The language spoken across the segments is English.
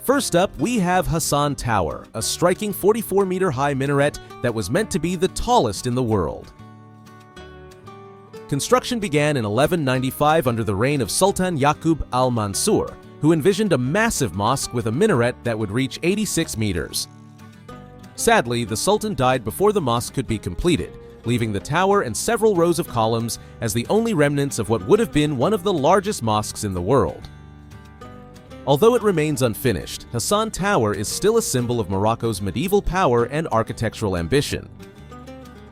First up, we have Hassan Tower, a striking 44-meter-high minaret that was meant to be the tallest in the world. Construction began in 1195 under the reign of Sultan Yaqub al-Mansur, who envisioned a massive mosque with a minaret that would reach 86 meters. Sadly, the Sultan died before the mosque could be completed, leaving the tower and several rows of columns as the only remnants of what would have been one of the largest mosques in the world. Although it remains unfinished, Hassan Tower is still a symbol of Morocco's medieval power and architectural ambition.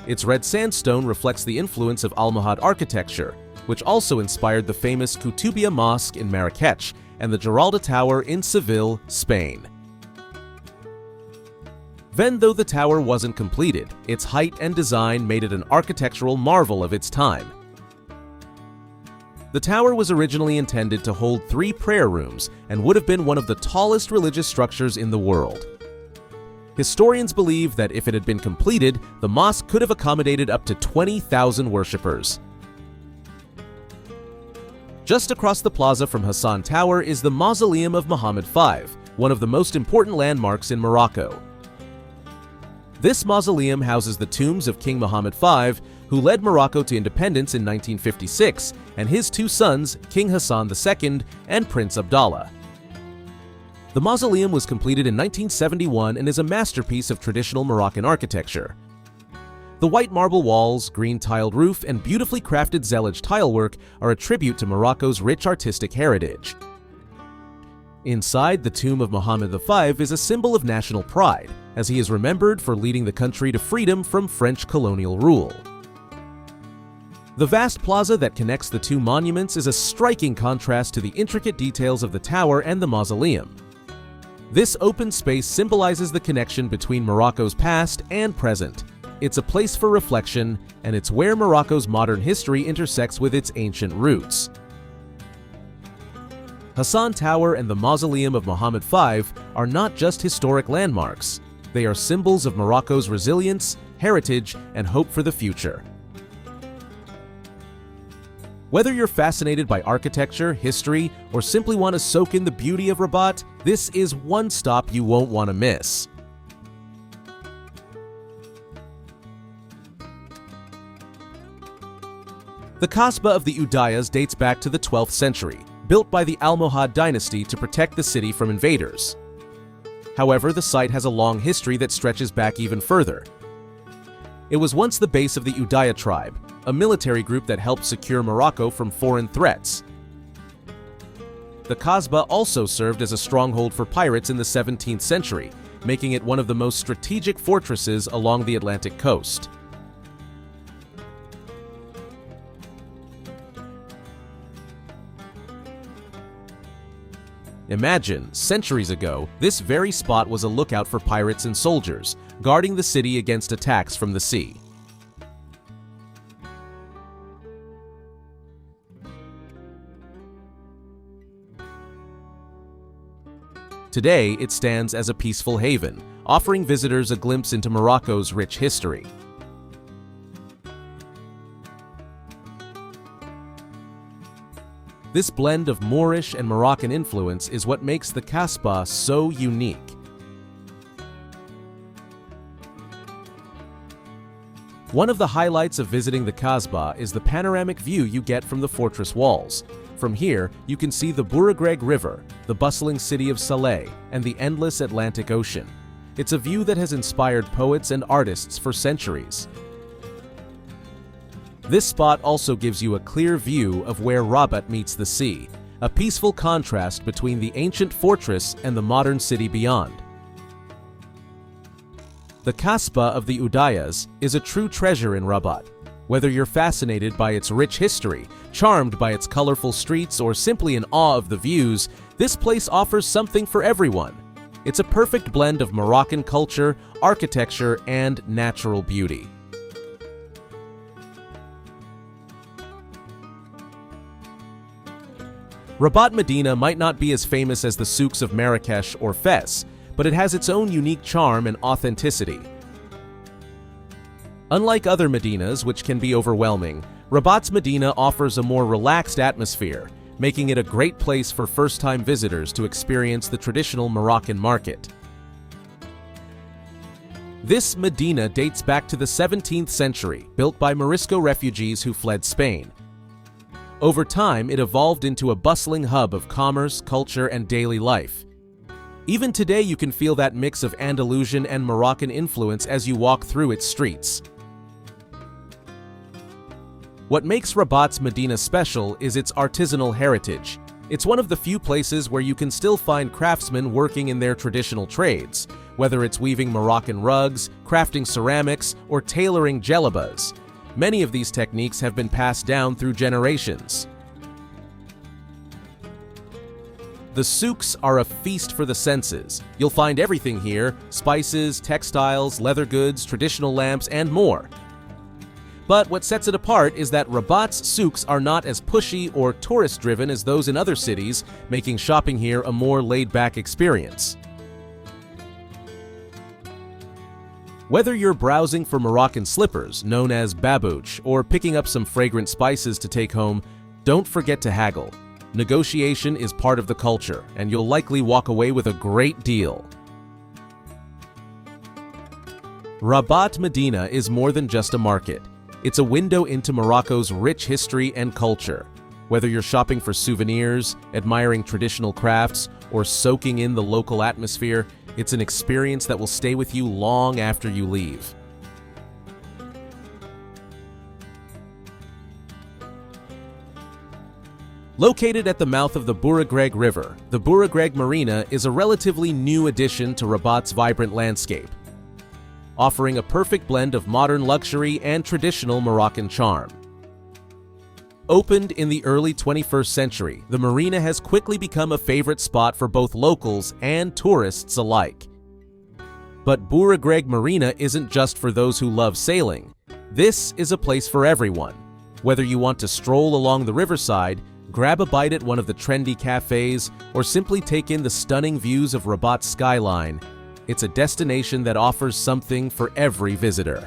Its red sandstone reflects the influence of Almohad architecture, which also inspired the famous Koutoubia Mosque in Marrakech and the Giralda Tower in Seville, Spain. Then, though the tower wasn't completed, its height and design made it an architectural marvel of its time. The tower was originally intended to hold 3 prayer rooms and would have been one of the tallest religious structures in the world. Historians believe that if it had been completed, the mosque could have accommodated up to 20,000 worshippers. Just across the plaza from Hassan Tower is the Mausoleum of Mohammed V, one of the most important landmarks in Morocco. This mausoleum houses the tombs of King Mohammed V, who led Morocco to independence in 1956, and his 2 sons, King Hassan II and Prince Abdallah. The mausoleum was completed in 1971 and is a masterpiece of traditional Moroccan architecture. The white marble walls, green tiled roof, and beautifully crafted zellige tilework are a tribute to Morocco's rich artistic heritage. Inside, the tomb of Mohammed V is a symbol of national pride, as he is remembered for leading the country to freedom from French colonial rule. The vast plaza that connects the 2 monuments is a striking contrast to the intricate details of the tower and the mausoleum. This open space symbolizes the connection between Morocco's past and present. It's a place for reflection, and it's where Morocco's modern history intersects with its ancient roots. Hassan Tower and the Mausoleum of Mohammed V are not just historic landmarks. They are symbols of Morocco's resilience, heritage, and hope for the future. Whether you're fascinated by architecture, history, or simply want to soak in the beauty of Rabat, this is one stop you won't want to miss. The Kasbah of the Udayas dates back to the 12th century, built by the Almohad dynasty to protect the city from invaders. However, the site has a long history that stretches back even further. It was once the base of the Udaya tribe, a military group that helped secure Morocco from foreign threats. The Kasbah also served as a stronghold for pirates in the 17th century, making it one of the most strategic fortresses along the Atlantic coast. Imagine, centuries ago, this very spot was a lookout for pirates and soldiers, guarding the city against attacks from the sea. Today, it stands as a peaceful haven, offering visitors a glimpse into Morocco's rich history. This blend of Moorish and Moroccan influence is what makes the Kasbah so unique. One of the highlights of visiting the Kasbah is the panoramic view you get from the fortress walls. From here, you can see the Bouregreg River, the bustling city of Saleh, and the endless Atlantic Ocean. It's a view that has inspired poets and artists for centuries. This spot also gives you a clear view of where Rabat meets the sea, a peaceful contrast between the ancient fortress and the modern city beyond. The Kasbah of the Udayas is a true treasure in Rabat. Whether you're fascinated by its rich history, charmed by its colorful streets, or simply in awe of the views, this place offers something for everyone. It's a perfect blend of Moroccan culture, architecture, and natural beauty. Rabat Medina might not be as famous as the souks of Marrakech or Fez, but it has its own unique charm and authenticity. Unlike other Medinas, which can be overwhelming, Rabat's Medina offers a more relaxed atmosphere, making it a great place for first-time visitors to experience the traditional Moroccan market. This Medina dates back to the 17th century, built by Morisco refugees who fled Spain. Over time, it evolved into a bustling hub of commerce, culture, and daily life. Even today, you can feel that mix of Andalusian and Moroccan influence as you walk through its streets. What makes Rabat's Medina special is its artisanal heritage. It's one of the few places where you can still find craftsmen working in their traditional trades, whether it's weaving Moroccan rugs, crafting ceramics, or tailoring djellabas. Many of these techniques have been passed down through generations. The souks are a feast for the senses. You'll find everything here: spices, textiles, leather goods, traditional lamps, and more. But what sets it apart is that Rabat's souks are not as pushy or tourist-driven as those in other cities, making shopping here a more laid-back experience. Whether you're browsing for Moroccan slippers, known as babouche, or picking up some fragrant spices to take home, don't forget to haggle. Negotiation is part of the culture, and you'll likely walk away with a great deal. Rabat Medina is more than just a market. It's a window into Morocco's rich history and culture. Whether you're shopping for souvenirs, admiring traditional crafts, or soaking in the local atmosphere, it's an experience that will stay with you long after you leave. Located at the mouth of the Bouregreg River, the Bouregreg Marina is a relatively new addition to Rabat's vibrant landscape, offering a perfect blend of modern luxury and traditional Moroccan charm. Opened in the early 21st century, the marina has quickly become a favorite spot for both locals and tourists alike. But Bouregreg Marina isn't just for those who love sailing. This is a place for everyone. Whether you want to stroll along the riverside, grab a bite at one of the trendy cafes, or simply take in the stunning views of Rabat's skyline, it's a destination that offers something for every visitor.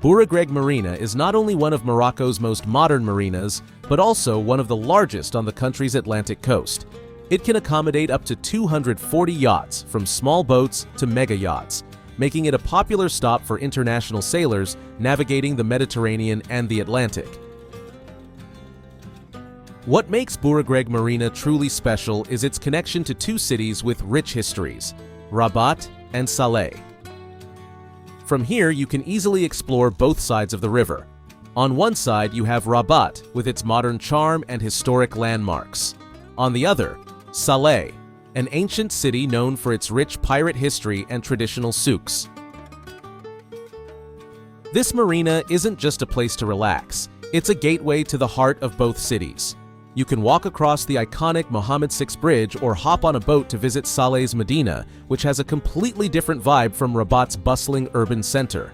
Bouregreg Marina is not only one of Morocco's most modern marinas, but also one of the largest on the country's Atlantic coast. It can accommodate up to 240 yachts, from small boats to mega yachts, making it a popular stop for international sailors navigating the Mediterranean and the Atlantic. What makes Bouregreg Marina truly special is its connection to two cities with rich histories, Rabat and Salé. From here, you can easily explore both sides of the river. On one side, you have Rabat, with its modern charm and historic landmarks. On the other, Salé, an ancient city known for its rich pirate history and traditional souks. This marina isn't just a place to relax, it's a gateway to the heart of both cities. You can walk across the iconic Mohammed VI bridge or hop on a boat to visit Salé's Medina, which has a completely different vibe from Rabat's bustling urban center.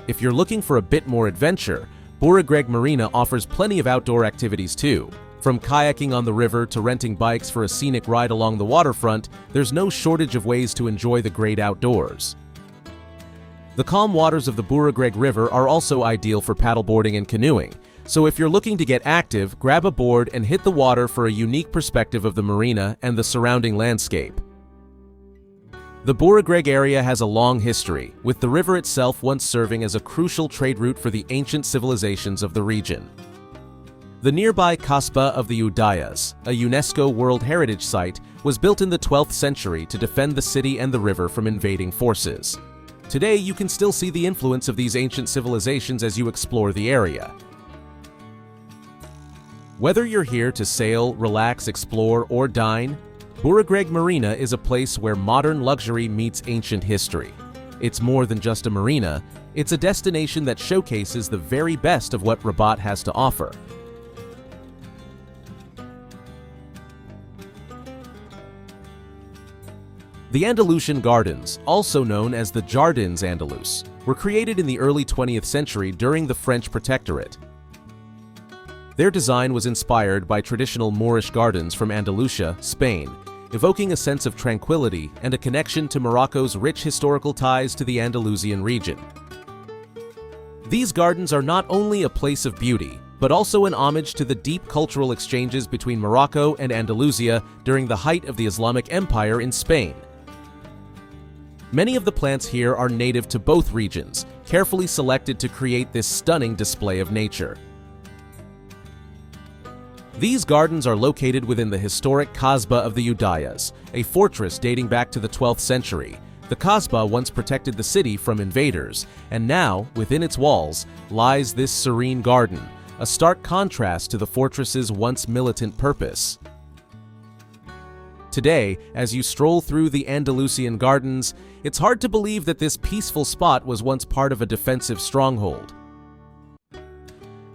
If you're looking for a bit more adventure, Bouregreg Marina offers plenty of outdoor activities too. From kayaking on the river to renting bikes for a scenic ride along the waterfront, there's no shortage of ways to enjoy the great outdoors. The calm waters of the Bouregreg River are also ideal for paddleboarding and canoeing. So if you're looking to get active, grab a board and hit the water for a unique perspective of the marina and the surrounding landscape. The Bouregreg area has a long history, with the river itself once serving as a crucial trade route for the ancient civilizations of the region. The nearby Kasbah of the Udayas, a UNESCO World Heritage Site, was built in the 12th century to defend the city and the river from invading forces. Today, you can still see the influence of these ancient civilizations as you explore the area. Whether you're here to sail, relax, explore, or dine, Bouregreg Marina is a place where modern luxury meets ancient history. It's more than just a marina, it's a destination that showcases the very best of what Rabat has to offer. The Andalusian Gardens, also known as the Jardins Andalus, were created in the early 20th century during the French Protectorate. Their design was inspired by traditional Moorish gardens from Andalusia, Spain, evoking a sense of tranquility and a connection to Morocco's rich historical ties to the Andalusian region. These gardens are not only a place of beauty, but also an homage to the deep cultural exchanges between Morocco and Andalusia during the height of the Islamic Empire in Spain. Many of the plants here are native to both regions, carefully selected to create this stunning display of nature. These gardens are located within the historic Kasbah Udayas, a fortress dating back to the 12th century. The Kasbah once protected the city from invaders, and now, within its walls, lies this serene garden, a stark contrast to the fortress's once militant purpose. Today, as you stroll through the Andalusian Gardens, it's hard to believe that this peaceful spot was once part of a defensive stronghold.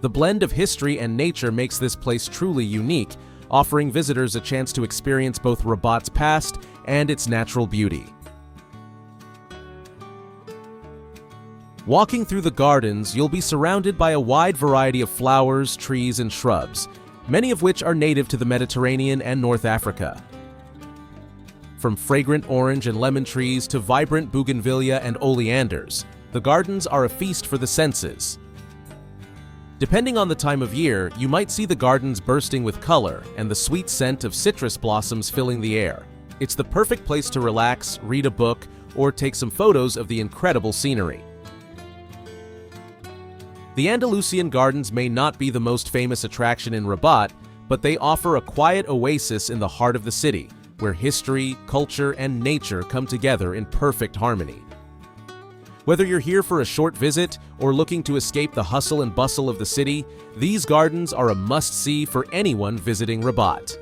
The blend of history and nature makes this place truly unique, offering visitors a chance to experience both Rabat's past and its natural beauty. Walking through the gardens, you'll be surrounded by a wide variety of flowers, trees, and shrubs, many of which are native to the Mediterranean and North Africa. From fragrant orange and lemon trees to vibrant bougainvillea and oleanders, the gardens are a feast for the senses. Depending on the time of year, you might see the gardens bursting with color and the sweet scent of citrus blossoms filling the air. It's the perfect place to relax, read a book, or take some photos of the incredible scenery. The Andalusian Gardens may not be the most famous attraction in Rabat, but they offer a quiet oasis in the heart of the city, where history, culture, and nature come together in perfect harmony. Whether you're here for a short visit or looking to escape the hustle and bustle of the city, these gardens are a must-see for anyone visiting Rabat.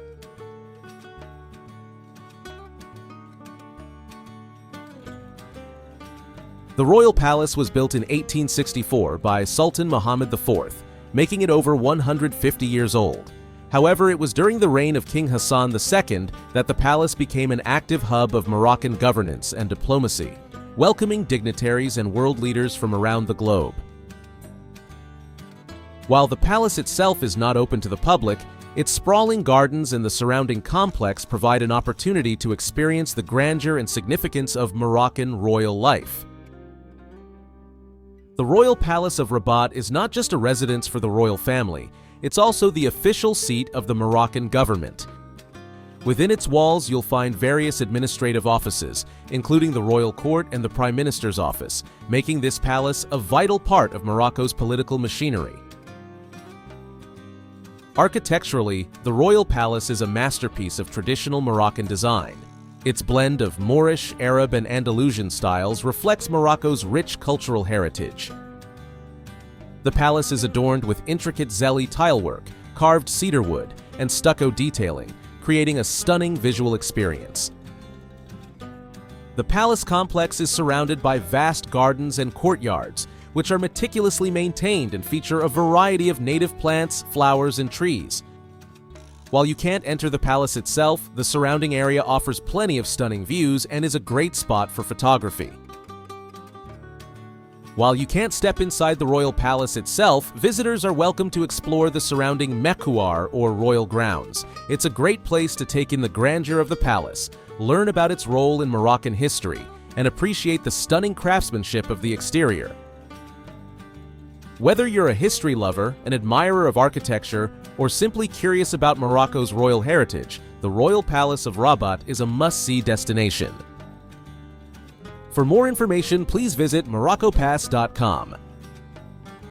The royal palace was built in 1864 by Sultan Mohammed IV, making it over 150 years old. However, it was during the reign of King Hassan II that the palace became an active hub of Moroccan governance and diplomacy, welcoming dignitaries and world leaders from around the globe. While the palace itself is not open to the public, its sprawling gardens and the surrounding complex provide an opportunity to experience the grandeur and significance of Moroccan royal life. The Royal Palace of Rabat is not just a residence for the royal family, it's also the official seat of the Moroccan government. Within its walls, you'll find various administrative offices, including the Royal Court and the Prime Minister's office, making this palace a vital part of Morocco's political machinery. Architecturally, the Royal Palace is a masterpiece of traditional Moroccan design. Its blend of Moorish, Arab, and Andalusian styles reflects Morocco's rich cultural heritage. The palace is adorned with intricate Zelli tilework, carved cedar wood, and stucco detailing, creating a stunning visual experience. The palace complex is surrounded by vast gardens and courtyards, which are meticulously maintained and feature a variety of native plants, flowers, and trees. While you can't enter the palace itself, the surrounding area offers plenty of stunning views and is a great spot for photography. While you can't step inside the royal palace itself, visitors are welcome to explore the surrounding mekuar or royal grounds. It's a great place to take in the grandeur of the palace, learn about its role in Moroccan history, and appreciate the stunning craftsmanship of the exterior. Whether you're a history lover, an admirer of architecture, or simply curious about Morocco's royal heritage, the Royal Palace of Rabat is a must-see destination. For more information, please visit MoroccoPass.com.